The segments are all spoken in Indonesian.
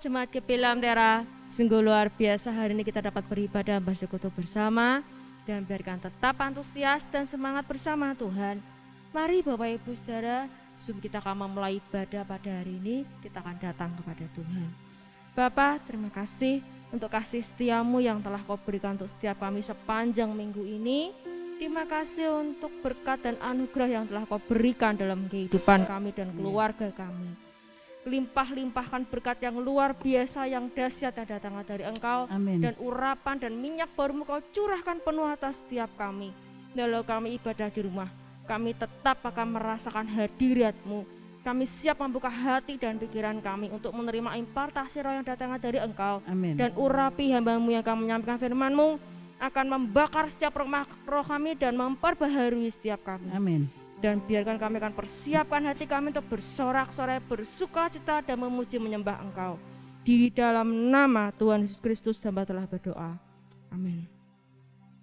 Jemaat Kepilam Tera, sungguh luar biasa hari ini kita dapat beribadah bersekutu bersama dan biarkan tetap antusias dan semangat bersama Tuhan. Mari Bapak Ibu Saudara, sebelum kita akan memulai ibadah pada hari ini, kita akan datang kepada Tuhan. Bapa, terima kasih untuk kasih setiamu yang telah kau berikan untuk setiap kami sepanjang minggu ini. Terima kasih untuk berkat dan anugerah yang telah kau berikan dalam kehidupan kami dan keluarga kami. Limpah-limpahkan berkat yang luar biasa, yang dahsyat yang datang dari Engkau. Amin. Dan urapan dan minyak baru Kau curahkan penuh atas setiap kami. Lalu kami ibadah di rumah, kami tetap akan merasakan hadirat-Mu. Kami siap membuka hati dan pikiran kami untuk menerima impartasi roh yang datang dari Engkau. Amin. Dan urapi hamba-Mu yang akan menyampaikan firman-Mu akan membakar setiap roh kami dan memperbaharui setiap kami. Amin. Dan biarkan kami akan persiapkan hati kami untuk bersorak-sorai, bersuka cita dan memuji menyembah Engkau. Di dalam nama Tuhan Yesus Kristus hamba telah berdoa. Amin.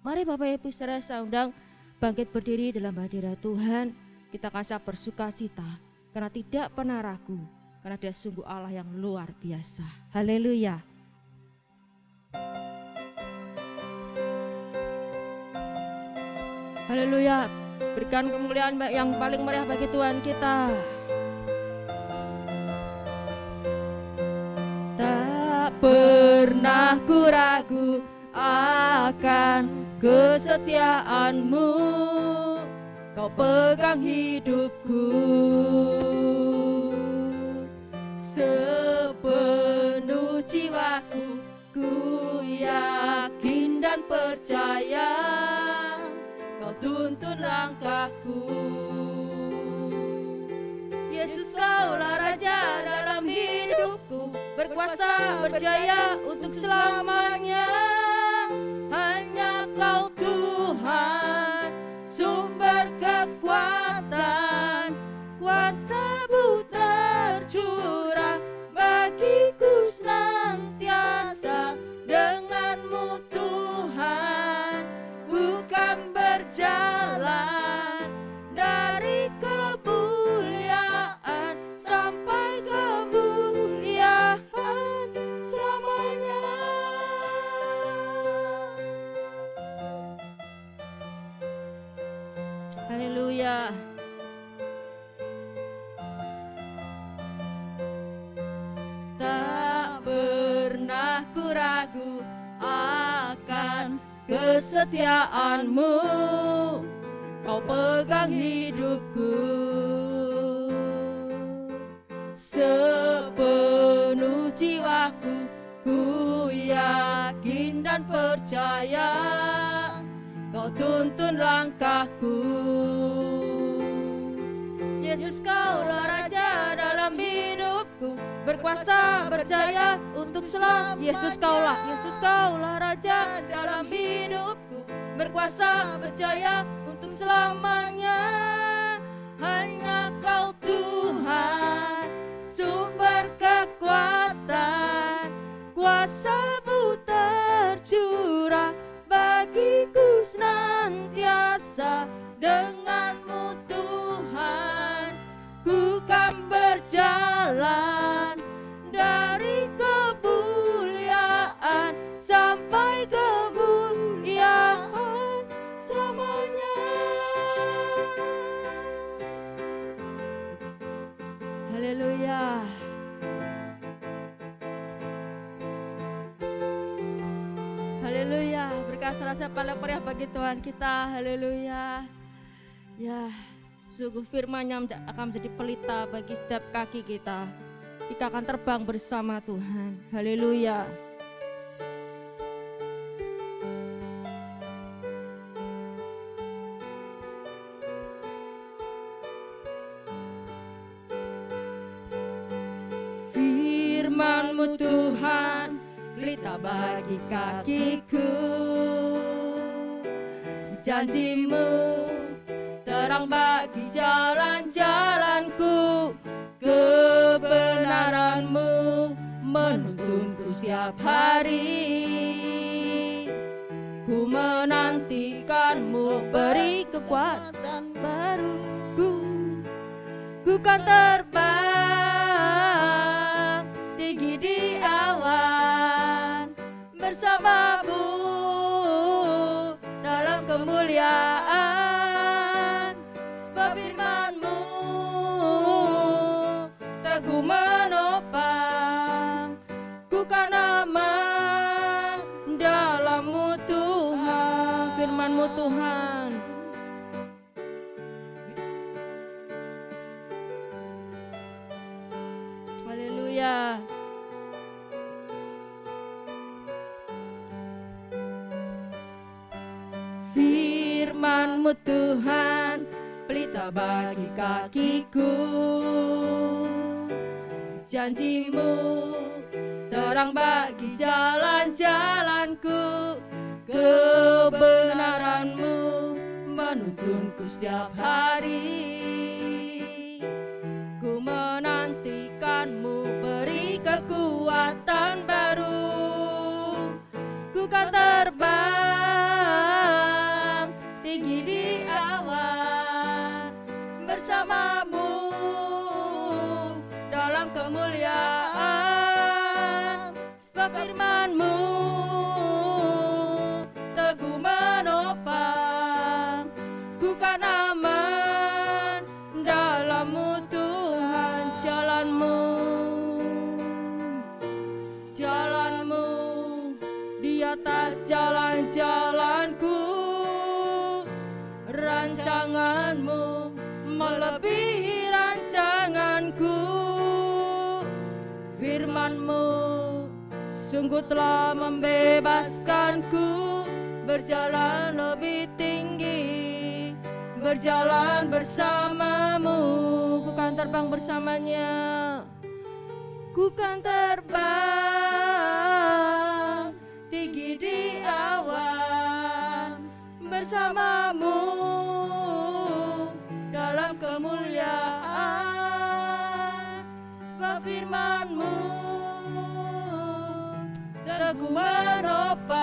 Mari Bapak Ibu Saudara saya undang bangkit berdiri dalam hadirat Tuhan. Kita akan bersuka cita karena tidak pernah ragu, karena Dia sungguh Allah yang luar biasa. Haleluya. Haleluya. Berikan kemuliaan yang paling meriah bagi Tuhan kita. Tak pernah ku ragu akan kesetiaan-Mu, Kau pegang hidupku. Sepenuh jiwaku ku yakin dan percaya Kau tuntun langkahku. Yesus, Kaulah Raja dalam hidupku, berkuasa berjaya untuk selamanya. Hanya Kau Tuhan, sumber kekuatan, kuasa-Mu tercurah bagiku senantiasa. Dengan-Mu Tuhan, bukan berjalan dari kemuliaan sampai kemuliaan selamanya. Haleluya. Tak pernah ku ragu akan kesetiaan-Mu, Kau pegang hidupku. Sepenuh jiwaku ku yakin dan percaya Kau tuntun langkahku. Yesus, Kaulah Raja dalam hidupku, berkuasa berjaya untuk selamanya. Yesus Kaulah Raja dalam hidupku, berkuasa berjaya untuk selamanya. Hanya Kau Tuhan, sumber kekuatan, kuasa-Mu tercurah bagiku senantiasa. Dengan-Mu Tuhan, ku kan berjalan dari kemuliaan sampai kemuliaan selamanya. Haleluya. Haleluya. Berkat rasa paling meriah bagi Tuhan kita. Haleluya. Ya, sungguh firman-Nya akan menjadi pelita bagi setiap kaki kita. Kita akan terbang bersama Tuhan. Haleluya. Firman-Mu Tuhan, pelita bagi kakiku. Janji-Mu terang bagi jalan-jalanku. Kebenaran-Mu menuntunku setiap hari. Ku menantikan-Mu, beri kekuatan baruku. Ku kan terbang tinggi di kemuliaan, sebab firman-Mu teguh menopang. Ku kan aman dalam-Mu Tuhan, firman-Mu Tuhan. Haleluya. Firman-Mu Tuhan, pelita bagi kakiku. Janji-Mu terang bagi jalan-jalanku. Kebenaran-Mu menuntunku setiap hari. Ku menantikan-Mu, beri kekuatan baru. Ku kan terbang tinggi di awan bersama-Mu dalam kemuliaan, sebab firman-Mu teguh menopang. Ku kan aman dalam-Mu Tuhan. Jalan-Mu di atas jalan-jalanku, rancangan-Mu melebihi rancanganku. Firman-Mu sungguh telah membebaskanku, berjalan lebih tinggi, berjalan bersama-Mu. Ku kan terbang bersamanya, ku kan terbang tinggi di awan bersama-Mu dalam kemuliaan, sebab firman-Mu teguh menopang.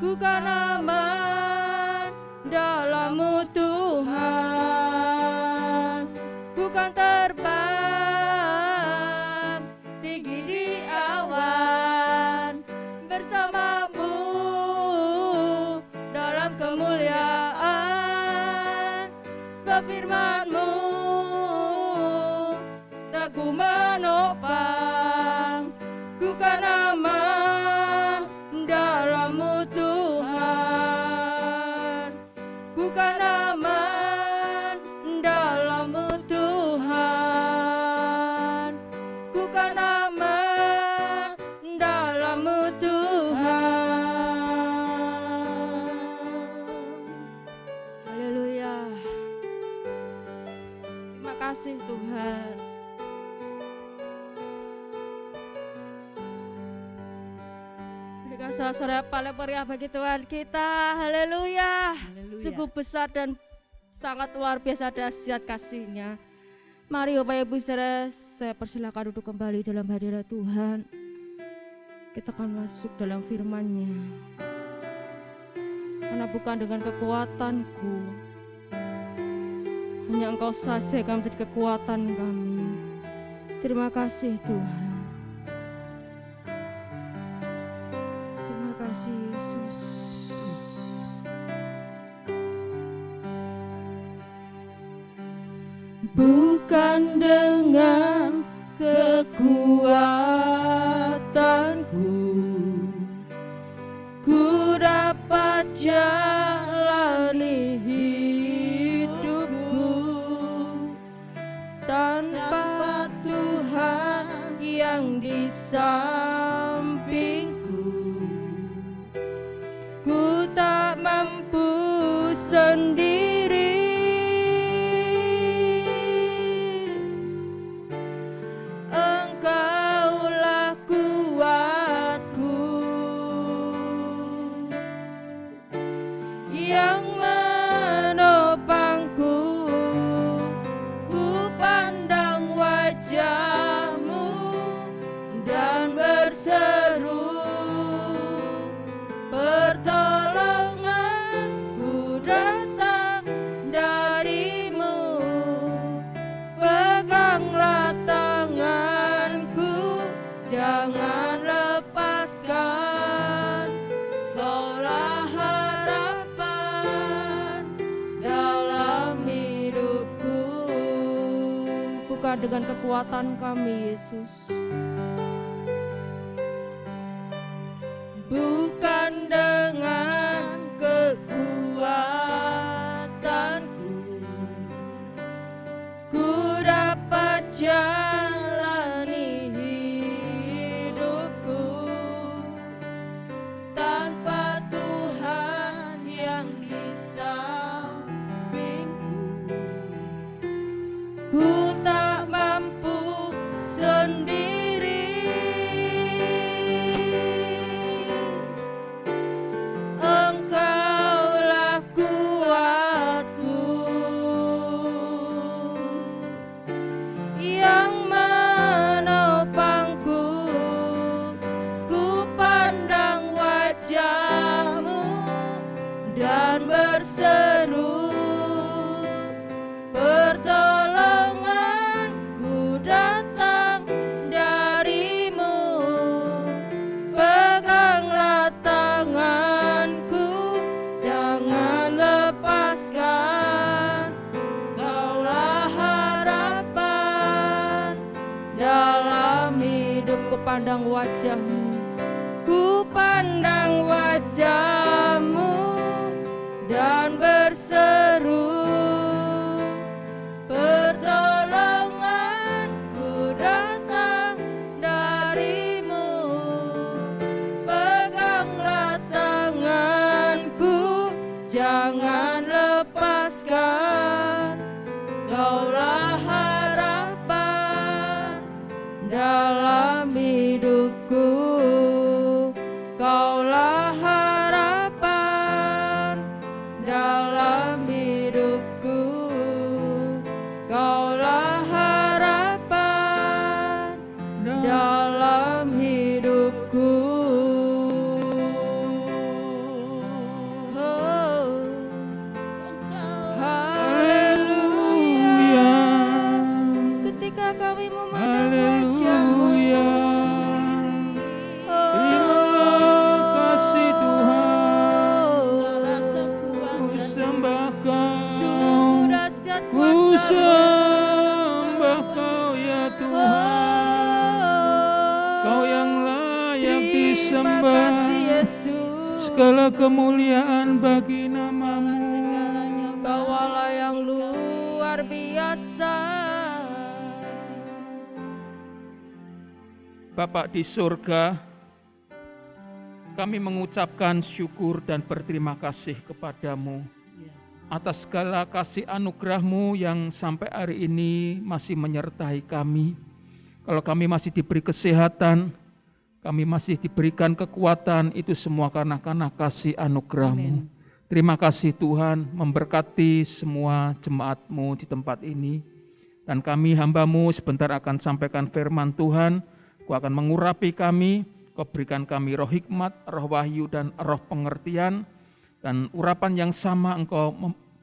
Ku kan aman dalam-Mu Tuhan. Ku kan terbang tinggi di awan bersama-Mu dalam kemuliaan, sebab firman-Mu teguh menopang. Ku kan aman dalam-Mu Tuhan. Ku kan aman dalam-Mu Tuhan. Ku kan aman dalam-Mu Tuhan. Haleluya. Terima kasih Tuhan. Berikan sorak-sorai paling meriah bagi Tuhan kita. Haleluya. Sungguh besar dan sangat luar biasa dahsyat kasih-Nya. Mari Bapak Ibu Saudara, saya persilakan duduk kembali dalam hadirat Tuhan. Kita akan masuk dalam firman-Nya. Karena bukan dengan kekuatanku, hanya Engkau saja yang menjadi kekuatan kami. Terima kasih Tuhan. Terima kasih Yesus. Bukan dengan kekuatanku ku dapat jalani hidupku, tanpa Tuhan yang di sampingku ku tak mampu sendiri. Engkaulah kuatku yang menopangku. Ku pandang wajah-Mu dan berseru, pertolonganku datang dari-Mu. Peganglah tanganku, jangan lepaskan. Kaulah harapan dengan kekuatan kami, Yesus. Bukan dengan kekuatanku ku dapat jalani hidupku, tanpa Tuhan yang di sampingku ku tak mampu sendiri. Engkaulah kuatku yang menopangku. Ku pandang wajah-Mu dan berseru, pertolonganku datang dari-Mu. Peganglah tanganku, jangan lepaskan. Kaulah harapan dalam hidupku. Pandang wajah-Mu, ku pandang wajah-Mu dan berseru, pertolonganku datang dari-Mu. Peganglah tanganku, jangan lepaskan. Kaulah harapan dalam hidupku. Kaulah harapan dalam hidupku. Kaulah harapan dalam hidupku. Oh, haleluya. Ketika kami memandang wajah-Mu, Ku sembah Kau ya Tuhan, Kau yang layak disembah. Segala kemuliaan bagi nama-Mu. Kau Allah yang luar biasa. Bapa di surga, kami mengucapkan syukur dan berterima kasih kepada-Mu atas segala kasih anugerah-Mu yang sampai hari ini masih menyertai kami. Kalau kami masih diberi kesehatan, kami masih diberikan kekuatan, itu semua karena kasih anugerah-Mu. Terima kasih Tuhan, memberkati semua jemaat-Mu di tempat ini. Dan kami hamba-Mu sebentar akan sampaikan firman Tuhan. Kau akan mengurapi kami, Kau berikan kami roh hikmat, roh wahyu, dan roh pengertian. Dan urapan yang sama Engkau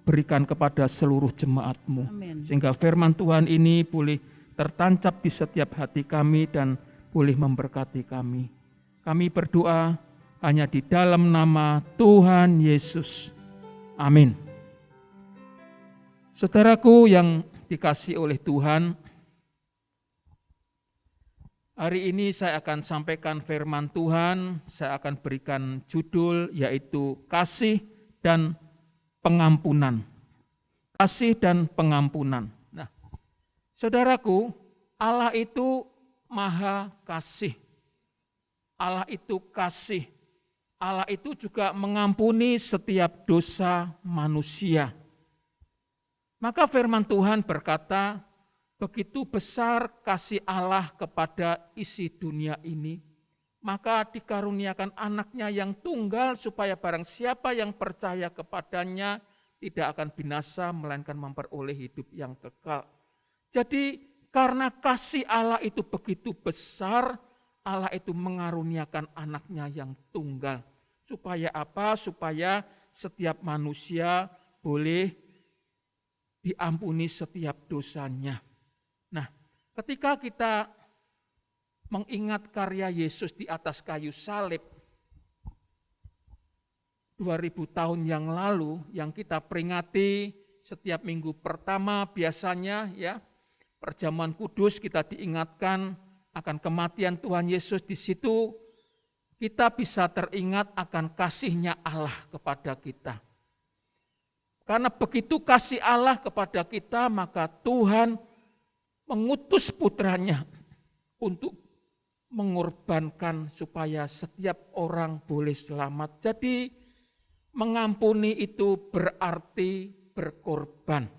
berikan kepada seluruh jemaat-Mu. Sehingga firman Tuhan ini boleh tertancap di setiap hati kami dan boleh memberkati kami. Kami berdoa hanya di dalam nama Tuhan Yesus. Amin. Saudaraku yang dikasihi oleh Tuhan, hari ini saya akan sampaikan firman Tuhan. Saya akan berikan judul yaitu kasih dan pengampunan. Kasih dan pengampunan. Nah, saudaraku, Allah itu maha kasih. Allah itu kasih. Allah itu juga mengampuni setiap dosa manusia. Maka firman Tuhan berkata, begitu besar kasih Allah kepada isi dunia ini, maka dikaruniakan anaknya yang tunggal supaya barang siapa yang percaya kepadanya tidak akan binasa melainkan memperoleh hidup yang kekal. Jadi karena kasih Allah itu begitu besar, Allah itu mengaruniakan anaknya yang tunggal. Supaya apa? Supaya setiap manusia boleh diampuni setiap dosanya. Nah, ketika kita mengingat karya Yesus di atas kayu salib 2000 tahun yang lalu, yang kita peringati setiap minggu pertama biasanya ya, perjamuan kudus kita diingatkan akan kematian Tuhan Yesus. Di situ kita bisa teringat akan kasih-Nya Allah kepada kita. Karena begitu kasih Allah kepada kita, maka Tuhan mengutus putranya untuk mengorbankan supaya setiap orang boleh selamat. Jadi mengampuni itu berarti berkorban.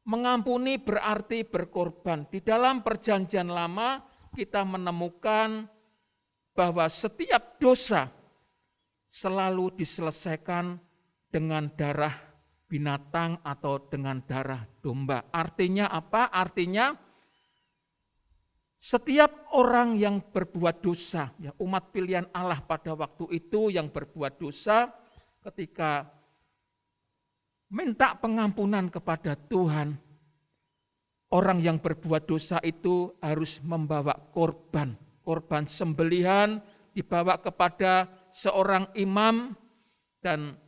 Mengampuni berarti berkorban. Di dalam perjanjian lama kita menemukan bahwa setiap dosa selalu diselesaikan dengan darah binatang atau dengan darah domba. Artinya apa? Artinya setiap orang yang berbuat dosa, ya umat pilihan Allah pada waktu itu yang berbuat dosa, ketika minta pengampunan kepada Tuhan, orang yang berbuat dosa itu harus membawa korban. Korban sembelihan dibawa kepada seorang imam, dan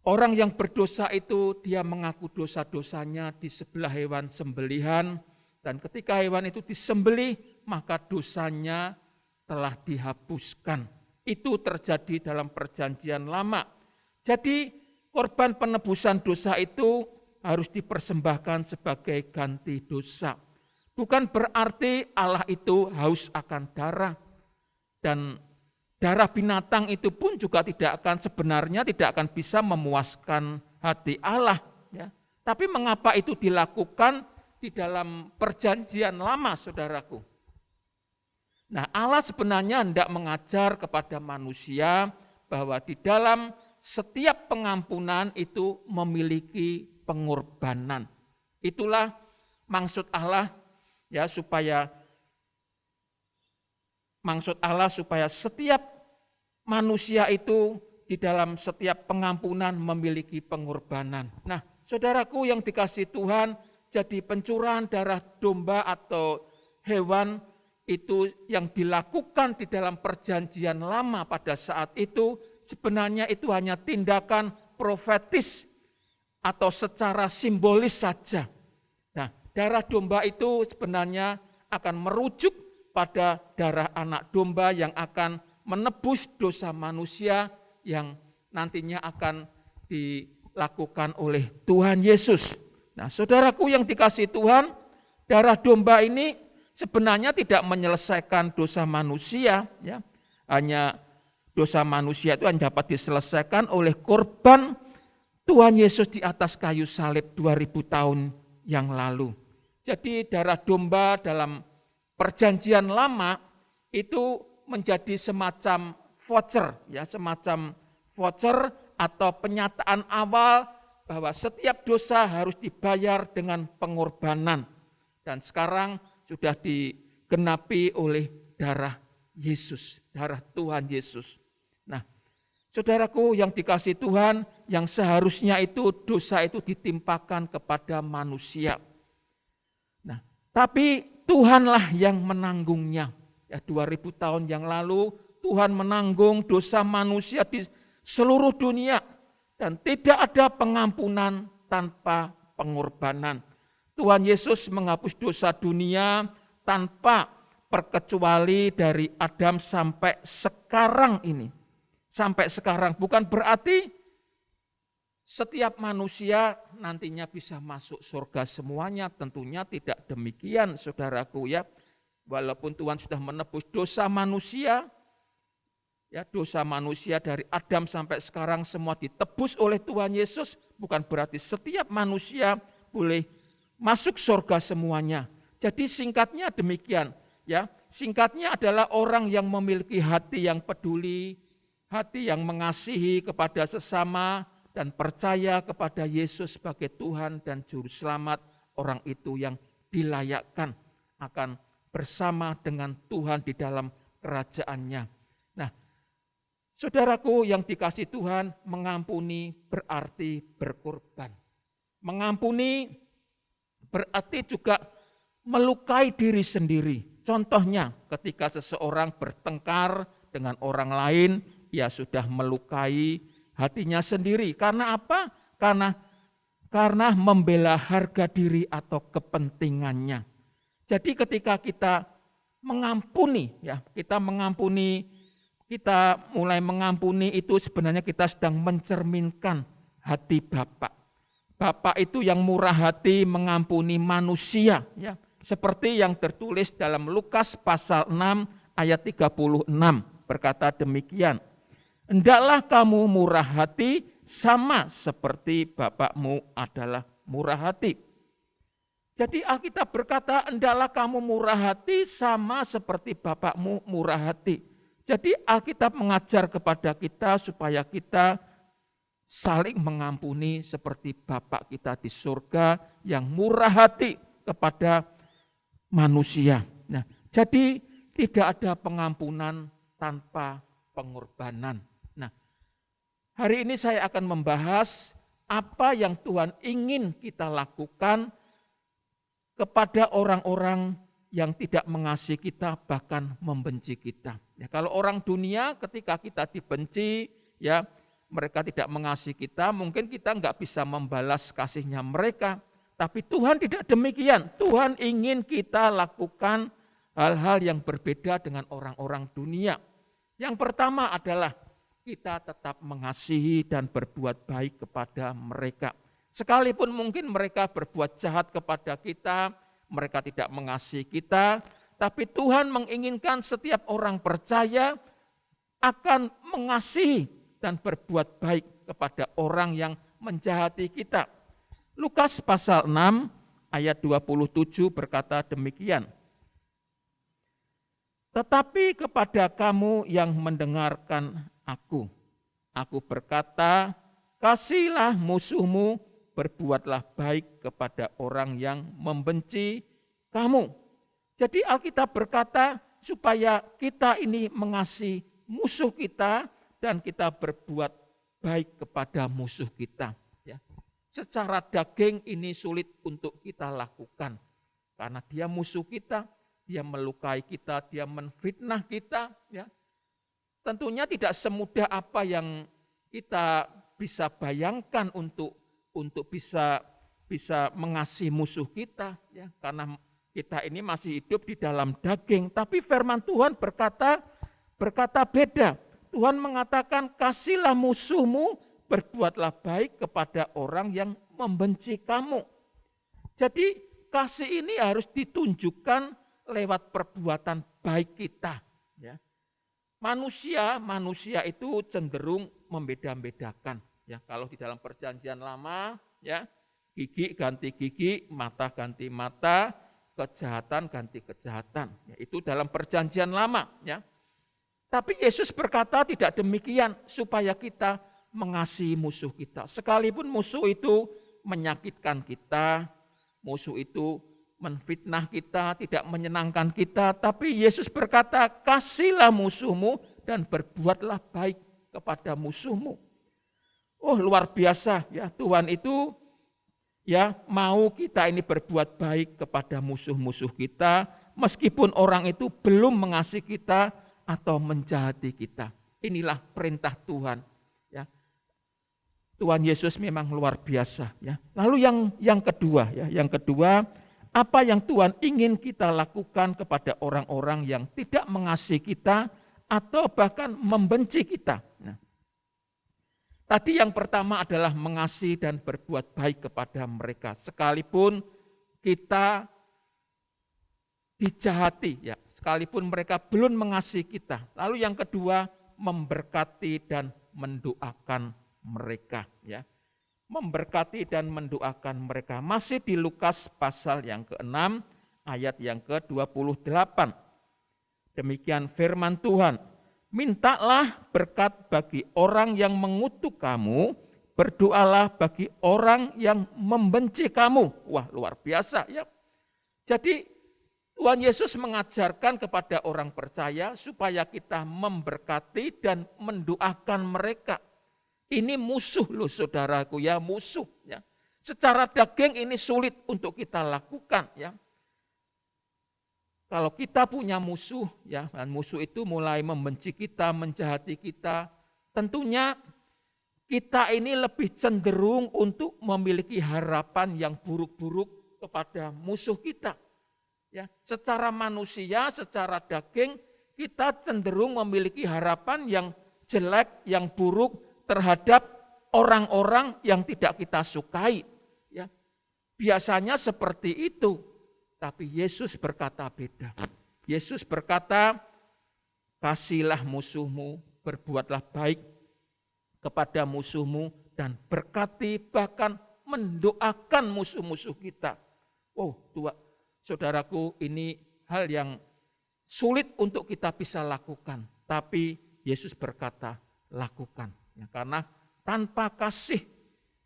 orang yang berdosa itu dia mengaku dosa-dosanya di sebelah hewan sembelihan, dan ketika hewan itu disembelih maka dosanya telah dihapuskan. Itu terjadi dalam perjanjian lama. Jadi korban penebusan dosa itu harus dipersembahkan sebagai ganti dosa. Bukan berarti Allah itu haus akan darah. Dan darah binatang itu pun juga sebenarnya tidak akan bisa memuaskan hati Allah. Ya. Tapi mengapa itu dilakukan di dalam perjanjian lama, saudaraku? Nah, Allah sebenarnya hendak mengajar kepada manusia bahwa di dalam setiap pengampunan itu memiliki pengorbanan. Itulah maksud Allah, ya, supaya setiap manusia itu di dalam setiap pengampunan memiliki pengorbanan. Nah, saudaraku yang dikasihi Tuhan, jadi pencurahan darah domba atau hewan itu yang dilakukan di dalam perjanjian lama pada saat itu sebenarnya itu hanya tindakan profetis atau secara simbolis saja. Nah, darah domba itu sebenarnya akan merujuk pada darah anak domba yang akan menebus dosa manusia yang nantinya akan dilakukan oleh Tuhan Yesus. Nah, saudaraku yang dikasihi Tuhan, darah domba ini sebenarnya tidak menyelesaikan dosa manusia, ya. Hanya dosa manusia itu hanya dapat diselesaikan oleh korban Tuhan Yesus di atas kayu salib 2000 tahun yang lalu. Jadi darah domba dalam perjanjian lama itu menjadi semacam voucher, ya, semacam voucher atau penyataan awal bahwa setiap dosa harus dibayar dengan pengorbanan. Dan sekarang sudah digenapi oleh darah Yesus, darah Tuhan Yesus. Nah, saudaraku yang dikasihi Tuhan, yang seharusnya itu dosa itu ditimpakan kepada manusia. Nah, tapi Tuhanlah yang menanggungnya. Ya, 2000 tahun yang lalu Tuhan menanggung dosa manusia di seluruh dunia dan tidak ada pengampunan tanpa pengorbanan. Tuhan Yesus menghapus dosa dunia tanpa terkecuali dari Adam sampai sekarang ini. Sampai sekarang bukan berarti setiap manusia nantinya bisa masuk surga semuanya, tentunya tidak demikian, saudaraku, ya. Walaupun Tuhan sudah menebus dosa manusia, ya, dosa manusia dari Adam sampai sekarang semua ditebus oleh Tuhan Yesus, bukan berarti setiap manusia boleh masuk surga semuanya. Jadi singkatnya demikian, ya. Singkatnya adalah orang yang memiliki hati yang peduli, hati yang mengasihi kepada sesama dan percaya kepada Yesus sebagai Tuhan dan Juru Selamat, orang itu yang dilayakkan akan bersama dengan Tuhan di dalam kerajaan-Nya. Nah, saudaraku yang dikasihi Tuhan, mengampuni berarti berkorban. Mengampuni berarti juga melukai diri sendiri. Contohnya ketika seseorang bertengkar dengan orang lain, ia sudah melukai hatinya sendiri. Karena apa? Karena karena membela harga diri atau kepentingannya. Jadi ketika kita mengampuni, ya, kita mulai mengampuni itu sebenarnya kita sedang mencerminkan hati Bapa. Bapa itu yang murah hati mengampuni manusia, ya. Seperti yang tertulis dalam Lukas pasal 6 ayat 36 berkata demikian. Hendaklah kamu murah hati sama seperti Bapakmu adalah murah hati. Jadi Alkitab berkata, hendaklah kamu murah hati sama seperti Bapakmu murah hati. Jadi Alkitab mengajar kepada kita supaya kita saling mengampuni seperti Bapa kita di surga yang murah hati kepada manusia. Nah, jadi tidak ada pengampunan tanpa pengorbanan. Nah, hari ini saya akan membahas apa yang Tuhan ingin kita lakukan kepada orang-orang yang tidak mengasihi kita, bahkan membenci kita. Ya, kalau orang dunia ketika kita dibenci, ya mereka tidak mengasihi kita, mungkin kita nggak bisa membalas kasihnya mereka. Tapi Tuhan tidak demikian. Tuhan ingin kita lakukan hal-hal yang berbeda dengan orang-orang dunia. Yang pertama adalah kita tetap mengasihi dan berbuat baik kepada mereka. Sekalipun mungkin mereka berbuat jahat kepada kita, mereka tidak mengasihi kita, tapi Tuhan menginginkan setiap orang percaya akan mengasihi dan berbuat baik kepada orang yang menjahati kita. Lukas pasal 6 ayat 27 berkata demikian. Tetapi kepada kamu yang mendengarkan aku berkata, kasihilah musuhmu, berbuatlah baik kepada orang yang membenci kamu. Jadi Alkitab berkata supaya kita ini mengasihi musuh kita, dan kita berbuat baik kepada musuh kita. Ya. Secara daging ini sulit untuk kita lakukan. Karena dia musuh kita, dia melukai kita, dia menfitnah kita. Ya. Tentunya tidak semudah apa yang kita bisa bayangkan untuk bisa mengasihi musuh kita. Ya. Karena kita ini masih hidup di dalam daging. Tapi firman Tuhan berkata beda. Tuhan mengatakan, kasihlah musuhmu, berbuatlah baik kepada orang yang membenci kamu. Jadi kasih ini harus ditunjukkan lewat perbuatan baik kita. Ya. Manusia itu cenderung membeda-bedakan. Ya, kalau di dalam perjanjian lama, ya gigi ganti gigi, mata ganti mata, kejahatan ganti kejahatan. Ya, itu dalam perjanjian lama. Ya. Tapi Yesus berkata tidak demikian, supaya kita mengasihi musuh kita. Sekalipun musuh itu menyakitkan kita, musuh itu menfitnah kita, tidak menyenangkan kita, tapi Yesus berkata, kasihlah musuhmu dan berbuatlah baik kepada musuhmu. Oh, luar biasa ya, Tuhan itu ya mau kita ini berbuat baik kepada musuh-musuh kita, meskipun orang itu belum mengasihi kita atau menjahati kita. Inilah perintah Tuhan. Ya. Tuhan Yesus memang luar biasa. Ya. Lalu yang kedua, apa yang Tuhan ingin kita lakukan kepada orang-orang yang tidak mengasihi kita atau bahkan membenci kita. Nah, tadi yang pertama adalah mengasihi dan berbuat baik kepada mereka, sekalipun kita dijahati, ya. Sekalipun mereka belum mengasihi kita. Lalu yang kedua, memberkati dan mendoakan mereka. Ya. Memberkati dan mendoakan mereka. Masih di Lukas pasal yang ke-6, ayat yang ke-28. Demikian firman Tuhan. Mintalah berkat bagi orang yang mengutuk kamu, berdoalah bagi orang yang membenci kamu. Wah, luar biasa ya. Jadi Tuhan Yesus mengajarkan kepada orang percaya supaya kita memberkati dan mendoakan mereka. Ini musuh loh saudaraku ya, musuh ya. Secara daging ini sulit untuk kita lakukan ya. Kalau kita punya musuh ya, dan musuh itu mulai membenci kita, menjahati kita, tentunya kita ini lebih cenderung untuk memiliki harapan yang buruk-buruk kepada musuh kita. Ya, secara manusia, secara daging, kita cenderung memiliki harapan yang jelek, yang buruk terhadap orang-orang yang tidak kita sukai. Ya, biasanya seperti itu, tapi Yesus berkata beda. Yesus berkata, kasihilah musuhmu, berbuatlah baik kepada musuhmu, dan berkati bahkan mendoakan musuh-musuh kita. Tuhan, saudaraku, ini hal yang sulit untuk kita bisa lakukan, tapi Yesus berkata, lakukan. Ya, karena tanpa kasih,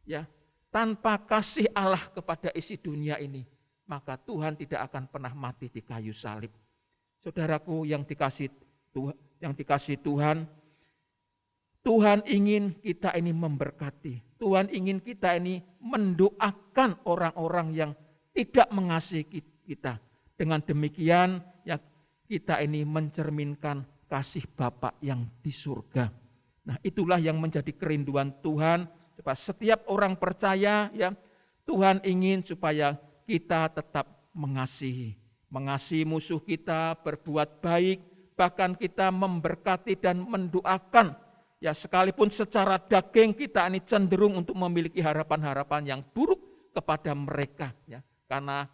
ya, tanpa kasih Allah kepada isi dunia ini, maka Tuhan tidak akan pernah mati di kayu salib. Saudaraku yang dikasih Tuhan, Tuhan ingin kita ini memberkati. Tuhan ingin kita ini mendoakan orang-orang yang tidak mengasihi kita. Dengan demikian, ya, kita ini mencerminkan kasih Bapa yang di surga. Nah, itulah yang menjadi kerinduan Tuhan, supaya setiap orang percaya, ya, Tuhan ingin supaya kita tetap mengasihi musuh kita, berbuat baik, bahkan kita memberkati dan mendoakan. Ya, sekalipun secara daging kita ini cenderung untuk memiliki harapan-harapan yang buruk kepada mereka, ya, karena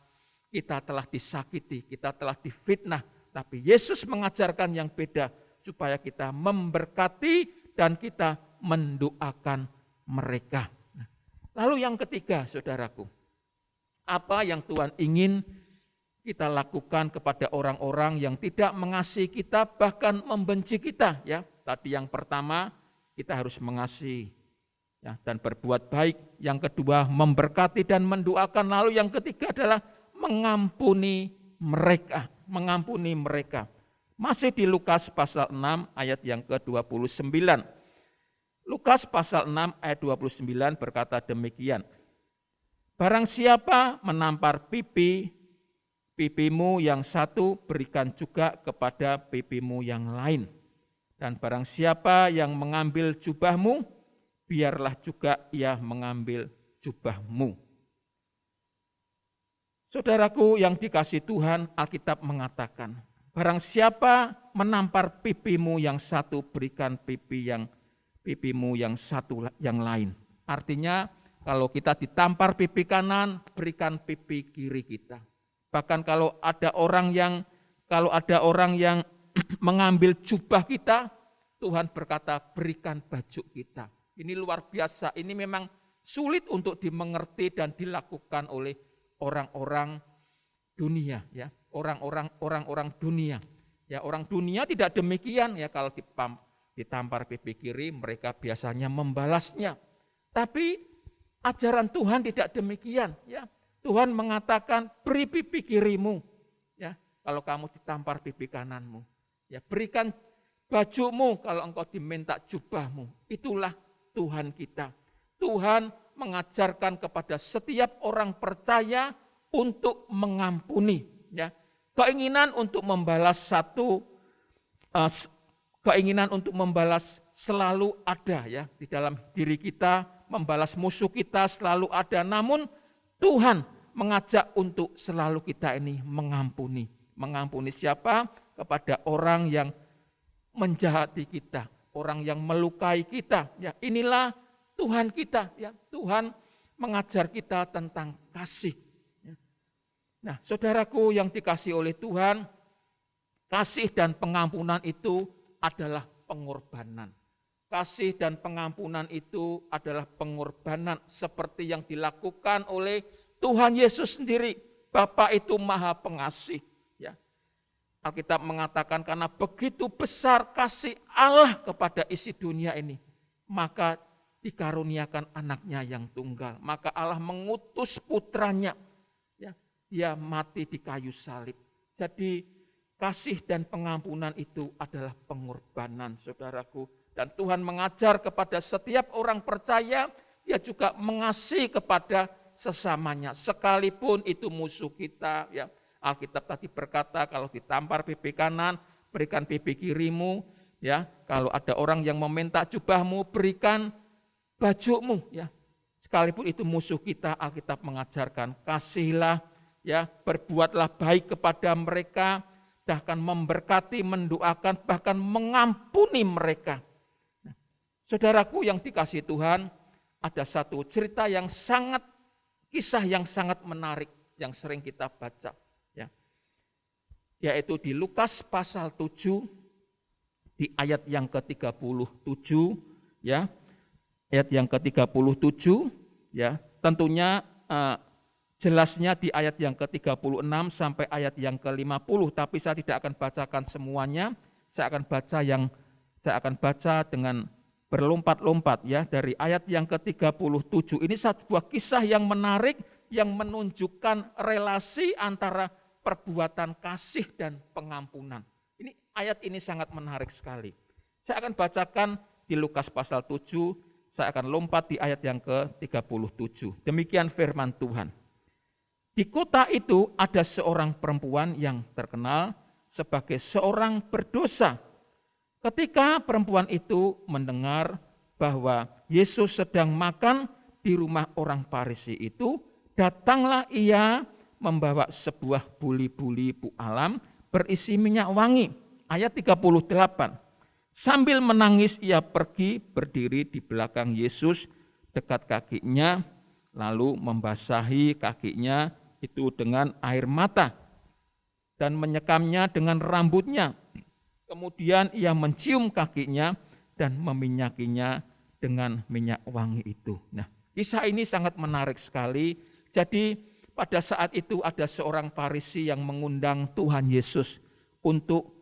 kita telah disakiti, kita telah difitnah, tapi Yesus mengajarkan yang beda supaya kita memberkati dan kita mendoakan mereka. Lalu yang ketiga, saudaraku, apa yang Tuhan ingin kita lakukan kepada orang-orang yang tidak mengasihi kita, bahkan membenci kita? Ya, tadi yang pertama, kita harus mengasihi, ya, dan berbuat baik. Yang kedua, memberkati dan mendoakan. Lalu yang ketiga adalah mengampuni mereka. Mengampuni mereka. Masih di Lukas pasal 6 ayat yang ke-29. Lukas pasal 6 ayat 29 berkata demikian. Barang siapa menampar pipimu yang satu, berikan juga kepada pipimu yang lain. Dan barang siapa yang mengambil jubahmu, biarlah juga ia mengambil jubahmu. Saudaraku yang dikasihi Tuhan, Alkitab mengatakan, barang siapa menampar pipimu yang satu, berikan pipimu yang satu yang lain. Artinya, kalau kita ditampar pipi kanan, berikan pipi kiri kita. Bahkan kalau ada orang yang mengambil jubah kita, Tuhan berkata, berikan baju kita. Ini luar biasa, ini memang sulit untuk dimengerti dan dilakukan oleh orang-orang dunia, ya. Orang-orang dunia. Ya, orang dunia tidak demikian, ya, kalau ditampar pipi kiri, mereka biasanya membalasnya. Tapi ajaran Tuhan tidak demikian, ya. Tuhan mengatakan, beri pipi kirimu, ya, kalau kamu ditampar pipi kananmu. Ya, berikan bajumu kalau engkau diminta jubahmu. Itulah Tuhan kita. Tuhan mengajarkan kepada setiap orang percaya untuk mengampuni. Ya, keinginan untuk membalas selalu ada, ya, di dalam diri kita. Membalas musuh kita selalu ada. Namun Tuhan mengajak untuk selalu kita ini mengampuni. Mengampuni siapa? Kepada orang yang menjahati kita, orang yang melukai kita. Ya, inilah Tuhan kita. Ya, Tuhan mengajar kita tentang kasih. Ya. Nah, saudaraku yang dikasihi oleh Tuhan, kasih dan pengampunan itu adalah pengorbanan. Kasih dan pengampunan itu adalah pengorbanan seperti yang dilakukan oleh Tuhan Yesus sendiri. Bapa itu Maha Pengasih. Ya. Alkitab mengatakan karena begitu besar kasih Allah kepada isi dunia ini, maka dikaruniakan anaknya yang tunggal. Maka Allah mengutus putranya. Ya, dia mati di kayu salib. Jadi kasih dan pengampunan itu adalah pengorbanan, saudaraku. Dan Tuhan mengajar kepada setiap orang percaya, dia juga mengasihi kepada sesamanya. Sekalipun itu musuh kita. Ya. Alkitab tadi berkata kalau ditampar pipi kanan, berikan pipi kirimu. Ya. Kalau ada orang yang meminta jubahmu, berikan bajumu, ya. Sekalipun itu musuh kita, Alkitab mengajarkan kasihilah, ya, berbuatlah baik kepada mereka, bahkan memberkati, mendoakan, bahkan mengampuni mereka. Nah, saudaraku yang dikasihi Tuhan, ada satu cerita yang kisah yang sangat menarik yang sering kita baca, ya. Yaitu di Lukas pasal 7 di ayat yang ke-37, ya. Ayat yang ke-37, ya. Tentunya jelasnya di ayat yang ke-36 sampai ayat yang ke-50, tapi saya tidak akan bacakan semuanya. Saya akan baca dengan berlompat-lompat, ya, dari ayat yang ke-37. Ini sebuah kisah yang menarik yang menunjukkan relasi antara perbuatan kasih dan pengampunan. Ayat ini sangat menarik sekali. Saya akan bacakan di Lukas pasal 7, saya akan lompat di ayat yang ke-37. Demikian firman Tuhan. Di kota itu ada seorang perempuan yang terkenal sebagai seorang berdosa. Ketika perempuan itu mendengar bahwa Yesus sedang makan di rumah orang Farisi itu, datanglah ia membawa sebuah buli-buli pualam berisi minyak wangi. Ayat 38. Sambil menangis ia pergi berdiri di belakang Yesus dekat kakinya, lalu membasahi kakinya itu dengan air mata dan menyekamnya dengan rambutnya. Kemudian ia mencium kakinya dan meminyakinya dengan minyak wangi itu. Nah, kisah ini sangat menarik sekali. Jadi pada saat itu ada seorang Farisi yang mengundang Tuhan Yesus untuk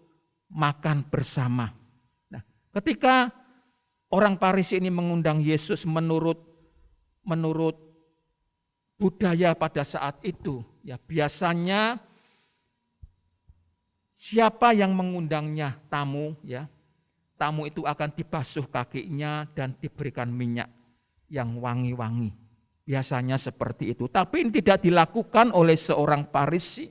makan bersama. Nah, ketika orang Farisi ini mengundang Yesus menurut budaya pada saat itu, ya biasanya siapa yang mengundangnya tamu, ya tamu itu akan dibasuh kakinya dan diberikan minyak yang wangi-wangi. Biasanya seperti itu, tapi ini tidak dilakukan oleh seorang Farisi.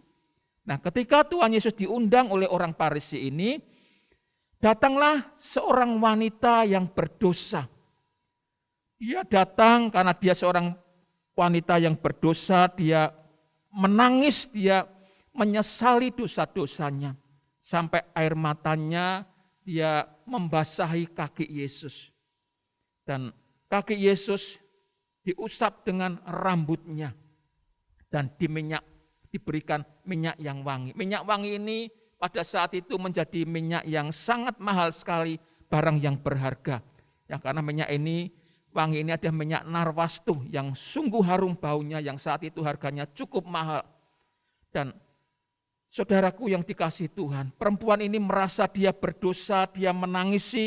Nah, ketika Tuhan Yesus diundang oleh orang Farisi ini, datanglah seorang wanita yang berdosa. Dia datang karena dia seorang wanita yang berdosa, dia menangis, dia menyesali dosa-dosanya. Sampai air matanya dia membasahi kaki Yesus. Dan kaki Yesus diusap dengan rambutnya dan diberikan minyak yang wangi. Minyak wangi ini pada saat itu menjadi minyak yang sangat mahal sekali, barang yang berharga. Ya, karena minyak ini, wangi ini adalah minyak narwastu yang sungguh harum baunya, yang saat itu harganya cukup mahal. Dan saudaraku yang dikasihi Tuhan, perempuan ini merasa dia berdosa, dia menangis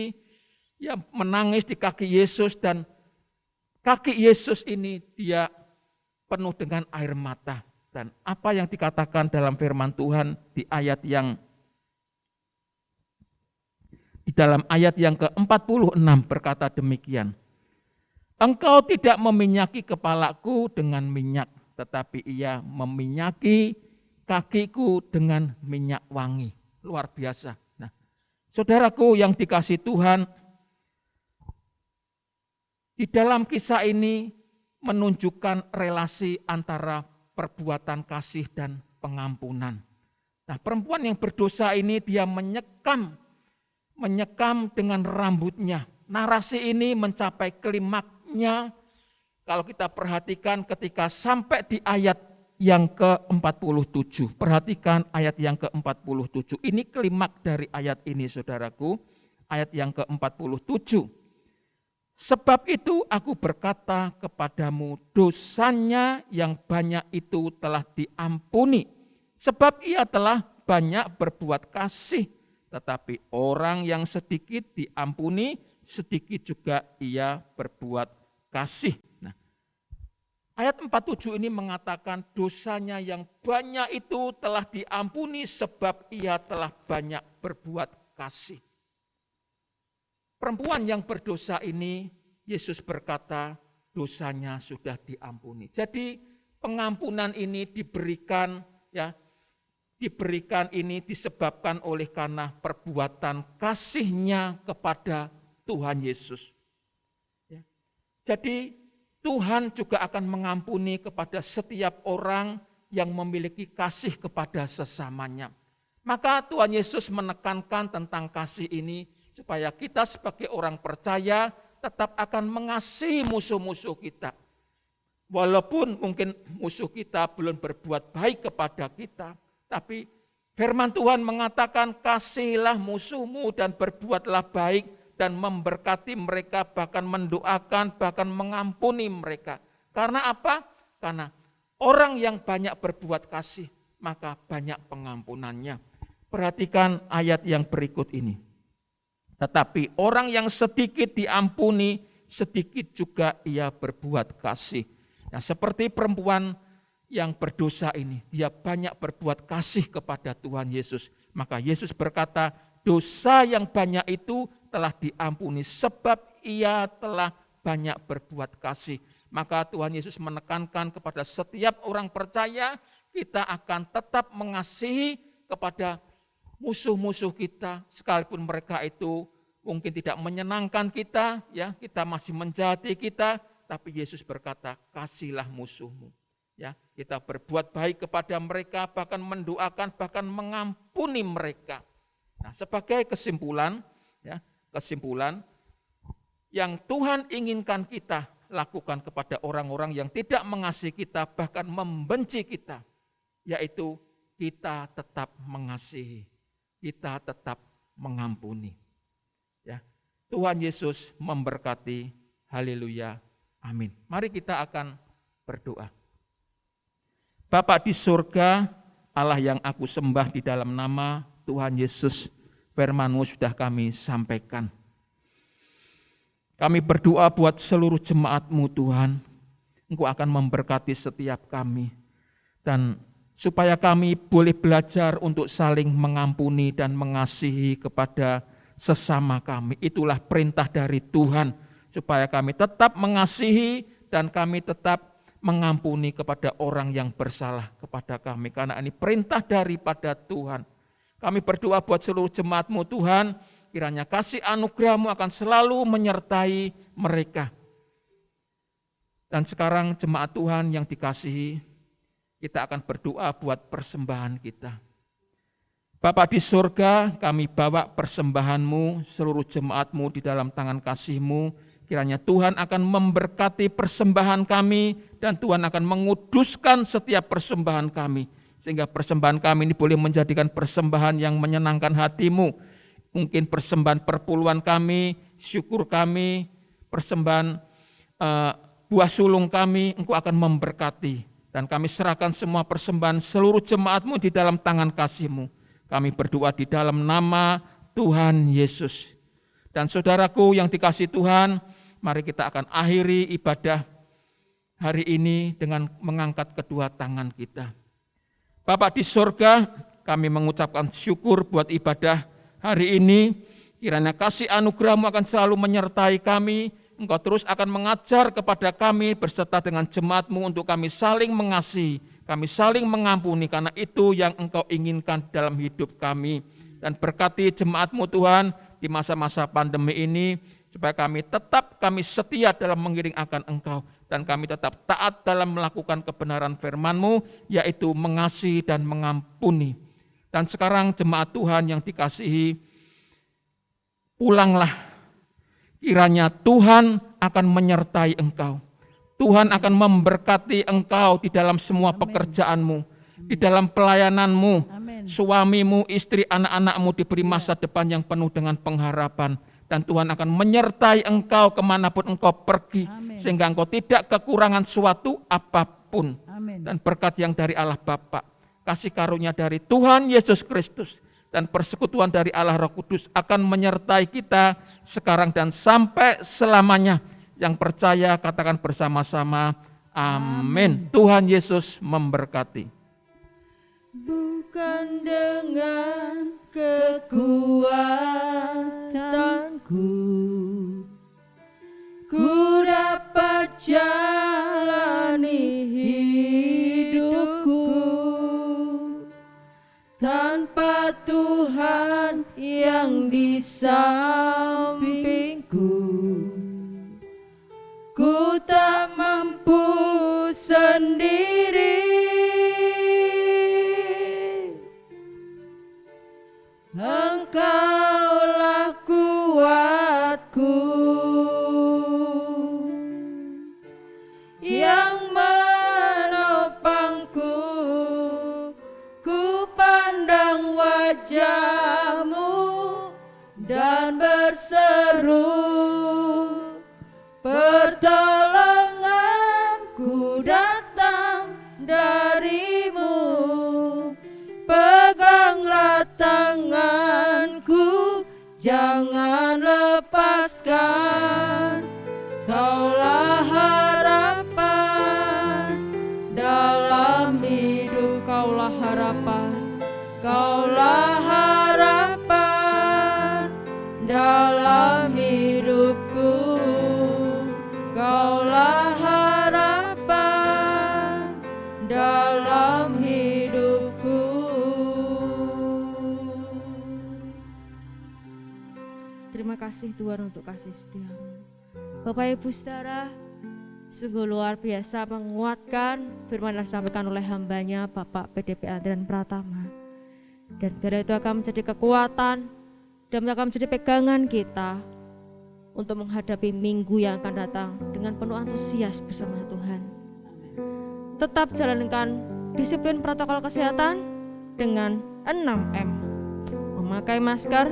di kaki Yesus, dan kaki Yesus ini dia penuh dengan air mata. Dan apa yang dikatakan dalam firman Tuhan di dalam ayat yang ke-46 berkata demikian. Engkau tidak meminyaki kepalaku dengan minyak, tetapi ia meminyaki kakiku dengan minyak wangi. Luar biasa. Nah, saudaraku yang dikasihi Tuhan, di dalam kisah ini menunjukkan relasi antara perbuatan kasih dan pengampunan. Nah, perempuan yang berdosa ini dia menyekam dengan rambutnya. Narasi ini mencapai klimaknya kalau kita perhatikan ketika sampai di ayat yang ke-47. Perhatikan ayat yang ke-47. Ini klimak dari ayat ini, saudaraku. Ayat yang ke-47. Sebab itu aku berkata kepadamu, dosanya yang banyak itu telah diampuni. Sebab ia telah banyak berbuat kasih. Tetapi orang yang sedikit diampuni, sedikit juga ia berbuat kasih. Nah, ayat 47 ini mengatakan dosanya yang banyak itu telah diampuni sebab ia telah banyak berbuat kasih. Perempuan yang berdosa ini, Yesus berkata, dosanya sudah diampuni. Jadi pengampunan ini diberikan ini disebabkan oleh karena perbuatan kasihnya kepada Tuhan Yesus. Jadi Tuhan juga akan mengampuni kepada setiap orang yang memiliki kasih kepada sesamanya. Maka Tuhan Yesus menekankan tentang kasih ini supaya kita sebagai orang percaya tetap akan mengasihi musuh-musuh kita. Walaupun mungkin musuh kita belum berbuat baik kepada kita, tapi firman Tuhan mengatakan kasihilah musuhmu dan berbuatlah baik dan memberkati mereka, bahkan mendoakan, bahkan mengampuni mereka. Karena apa? Karena orang yang banyak berbuat kasih, maka banyak pengampunannya. Perhatikan ayat yang berikut ini. Tetapi orang yang sedikit diampuni, sedikit juga ia berbuat kasih. Nah, seperti perempuan yang berdosa ini, dia banyak berbuat kasih kepada Tuhan Yesus. Maka Yesus berkata, dosa yang banyak itu telah diampuni sebab ia telah banyak berbuat kasih. Maka Tuhan Yesus menekankan kepada setiap orang percaya, kita akan tetap mengasihi kepada musuh-musuh kita, sekalipun mereka itu mungkin tidak menyenangkan kita, ya, kita masih menjahati kita, tapi Yesus berkata, kasihilah musuhmu. Ya, kita berbuat baik kepada mereka, bahkan mendoakan, bahkan mengampuni mereka. Nah, sebagai kesimpulan, ya, kesimpulan yang Tuhan inginkan kita lakukan kepada orang-orang yang tidak mengasihi kita, bahkan membenci kita, yaitu kita tetap mengasihi, kita tetap mengampuni. Ya, Tuhan Yesus memberkati. Haleluya. Amin. Mari kita akan berdoa. Bapa di surga, Allah yang aku sembah di dalam nama Tuhan Yesus, firman-Mu sudah kami sampaikan. Kami berdoa buat seluruh jemaat-Mu Tuhan, Engkau akan memberkati setiap kami. Dan supaya kami boleh belajar untuk saling mengampuni dan mengasihi kepada sesama kami. Itulah perintah dari Tuhan. Supaya kami tetap mengasihi dan kami tetap mengampuni kepada orang yang bersalah kepada kami. Karena ini perintah daripada Tuhan. Kami berdoa buat seluruh jemaat-Mu Tuhan, kiranya kasih anugerah-Mu akan selalu menyertai mereka. Dan sekarang jemaat Tuhan yang dikasihi, kita akan berdoa buat persembahan kita. Bapa di surga, kami bawa persembahan-Mu, seluruh jemaat-Mu di dalam tangan kasih-Mu. Kiranya Tuhan akan memberkati persembahan kami dan Tuhan akan menguduskan setiap persembahan kami. Sehingga persembahan kami ini boleh menjadikan persembahan yang menyenangkan hati-Mu. Mungkin persembahan perpuluhan kami, syukur kami, persembahan buah sulung kami, Engkau akan memberkati. Dan kami serahkan semua persembahan seluruh jemaat-Mu di dalam tangan kasih-Mu. Kami berdoa di dalam nama Tuhan Yesus. Dan saudaraku yang dikasihi Tuhan, mari kita akan akhiri ibadah hari ini dengan mengangkat kedua tangan kita. Bapa di surga, kami mengucapkan syukur buat ibadah hari ini. Kiranya kasih anugerah-Mu akan selalu menyertai kami. Engkau terus akan mengajar kepada kami berserta dengan jemaat-Mu untuk kami saling mengasihi, kami saling mengampuni, karena itu yang Engkau inginkan dalam hidup kami. Dan berkati jemaat-Mu Tuhan di masa-masa pandemi ini, supaya kami setia dalam mengiring akan Engkau, dan kami tetap taat dalam melakukan kebenaran firman-Mu, yaitu mengasihi dan mengampuni. Dan sekarang jemaat Tuhan yang dikasihi, pulanglah. Kiranya Tuhan akan menyertai engkau. Tuhan akan memberkati engkau di dalam semua pekerjaan-Mu, di dalam pelayanan-Mu. Suamimu, istri, anak-anak-Mu diberi masa depan yang penuh dengan pengharapan. Dan Tuhan akan menyertai engkau kemanapun engkau pergi. Sehingga engkau tidak kekurangan suatu apapun. Dan berkat yang dari Allah Bapa, kasih karunia dari Tuhan Yesus Kristus, dan persekutuan dari Allah Roh Kudus akan menyertai kita sekarang dan sampai selamanya. Yang percaya katakan bersama-sama, amin. Tuhan Yesus memberkati. Bukan dengan kekuatanku ku dapat jalani hidupku, tanpa Tuhan yang di sampingku, ku sendiri. Engkaulah kuatku yang menopangku, ku pandang wajah-Mu dan berseru, pertolonganku datang dari-Mu. Peganglah tanganku, jangan lepaskan. Kaulah harapan dalam hidup, Kaulah harapan, Kaulah harapan dalam hidupku, Kaulah harapan dalam hidupku. Terima kasih Tuhan untuk kasih setia-Mu. Bapak Ibu Saudara, sungguh luar biasa menguatkan firman yang disampaikan oleh hambanya Bapak PDP Andrian Pratama. Dan biar itu akan menjadi kekuatan dan akan menjadi pegangan kita untuk menghadapi minggu yang akan datang dengan penuh antusias bersama Tuhan. Tetap jalankan disiplin protokol kesehatan dengan 6M. Memakai masker,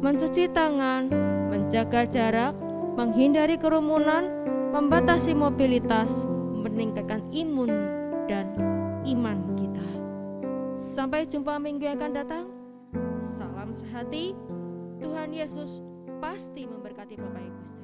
mencuci tangan, menjaga jarak, menghindari kerumunan, membatasi mobilitas, meningkatkan imun dan iman kita. Sampai jumpa minggu yang akan datang. Salam sehati. Tuhan Yesus pasti memberkati Bapak Ibu.